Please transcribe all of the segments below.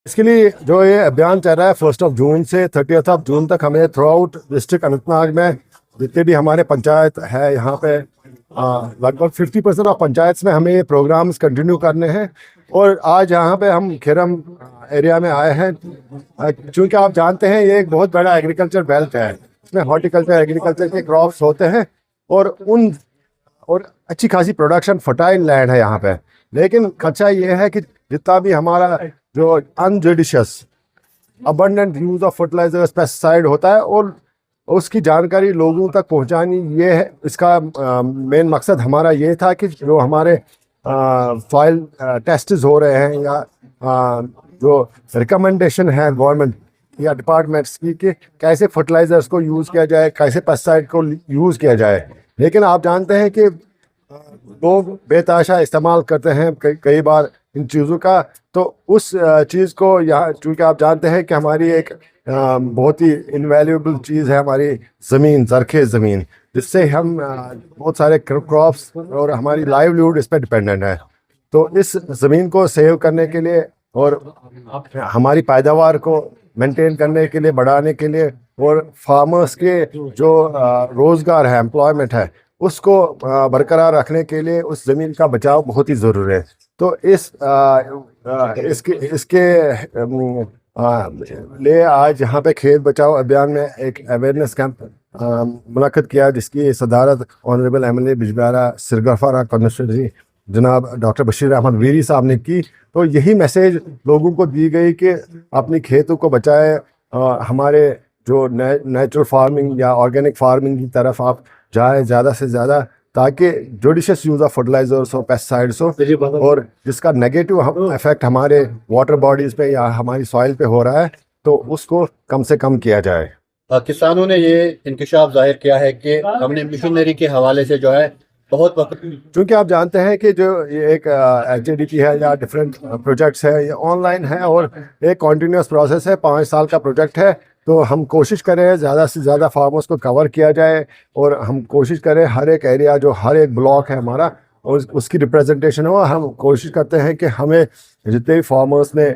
इसके लिए जो ये अभियान चल रहा है 1 जून से 30 जून तक, हमें थ्रू आउट डिस्ट्रिक्ट अनंतनाग में जितने भी हमारे पंचायत है यहाँ पे लगभग 50% ऑफ पंचायत में हमें ये प्रोग्राम्स कंटिन्यू करने हैं। और आज यहाँ पे हम खिरम एरिया में आए हैं क्योंकि आप जानते हैं ये एक बहुत बड़ा एग्रीकल्चर बेल्ट है। इसमें हॉर्टिकल्चर एग्रीकल्चर के क्रॉप्स होते हैं और अच्छी खासी प्रोडक्शन, फर्टाइल लैंड है यहाँ पे। लेकिन खर्चा ये है कि जितना भी हमारा जो injudicious abundant use of fertilisers, pesticide होता है और उसकी जानकारी लोगों तक पहुंचानी, ये है इसका मेन मकसद हमारा ये था कि जो हमारे सॉइल टेस्ट्स हो रहे हैं या जो रिकमेंडेशन है गवर्नमेंट या डिपार्टमेंट्स की कि कैसे फर्टिलाइजर्स को यूज़ किया जाए, कैसे पेस्टिसाइड को यूज़ किया जाए। लेकिन आप जानते हैं कि लोग बेताशा इस्तेमाल करते हैं कई बार इन चीज़ों का। तो उस चीज़ को यहाँ, चूँकि आप जानते हैं कि हमारी एक बहुत ही इनवैल्यूएबल चीज़ है हमारी ज़मीन, ज़रख़ेज़ ज़मीन, जिससे हम बहुत सारे क्रॉप्स और हमारी लाइवलीहुड इस पर डिपेंडेंट है। तो इस ज़मीन को सेव करने के लिए और हमारी पैदावार को मेंटेन करने के लिए, बढ़ाने के लिए, और फार्मर्स के जो रोज़गार है, एम्प्लॉयमेंट है, उसको बरकरार रखने के लिए उस ज़मीन का बचाव बहुत ही ज़रूरी है। तो इसके लिए आज यहाँ पे खेत बचाओ अभियान में एक अवेयरनेस कैंप मुनक़्क़द किया, जिसकी सदारत ऑनरेबल एमएलए बिजबिहारा सिरगफारा कॉन्स्टिट्यूंसी जनाब डॉक्टर बशीर अहमद वीरी साहब ने की। तो यही मैसेज लोगों को दी गई कि अपनी खेतों को बचाए, हमारे जो नेचुरल फार्मिंग या ऑर्गेनिक फार्मिंग की तरफ आप जाए ज़्यादा से ज़्यादा, ताकि जुडिशियस यूज़ ऑफ फर्टिलाइजर्स हो, पेस्टिसाइड्स हो, और जिसका नेगेटिव इफेक्ट हमारे वाटर बॉडीज़ पे या हमारी सॉइल पे हो रहा है तो उसको कम से कम किया जाए। किसानों ने ये इंकशाफ जाहिर किया है कि हमने मिशनरी के हवाले से जो है बहुत वक्त, क्योंकि आप जानते हैं कि जो ये एक HJDP है या डिफरेंट प्रोजेक्ट्स है, ये ऑनलाइन है और एक कॉन्टीन्यूस प्रोसेस है, 5 साल का प्रोजेक्ट है। तो हम कोशिश करें ज़्यादा से ज़्यादा फार्मर्स को कवर किया जाए और हम कोशिश करें हर एक एरिया, जो हर एक ब्लॉक है हमारा, और उसकी रिप्रेजेंटेशन हो। हम कोशिश करते हैं कि हमें जितने भी फार्मर्स ने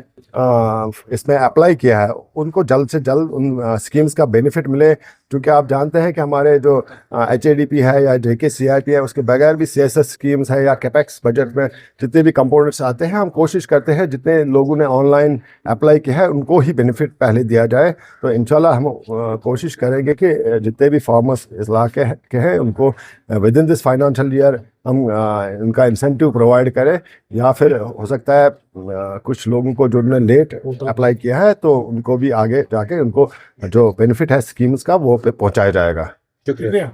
इसमें अप्लाई किया है उनको जल्द से जल्द उन स्कीम्स का बेनिफिट मिले। क्योंकि आप जानते हैं कि हमारे जो HADP है या JKCIP है, उसके बगैर भी CSS स्कीम्स है या कैपेक्स बजट में जितने भी कंपोनेंट्स आते हैं, हम कोशिश करते हैं जितने लोगों ने ऑनलाइन अप्लाई किया है उनको ही बेनिफिट पहले दिया जाए। तो इंशाल्लाह हम कोशिश करेंगे कि जितने भी फार्मर्स इस इलाके के हैं उनको with in this financial year हम उनका इंसेंटिव प्रोवाइड करें, या फिर हो सकता है कुछ लोगों को जो लेट अप्लाई किया है तो उनको भी आगे जाके उनको जो बेनिफिट है स्कीम्स का वो पे पहुंचाया जाएगा। शुक्रिया।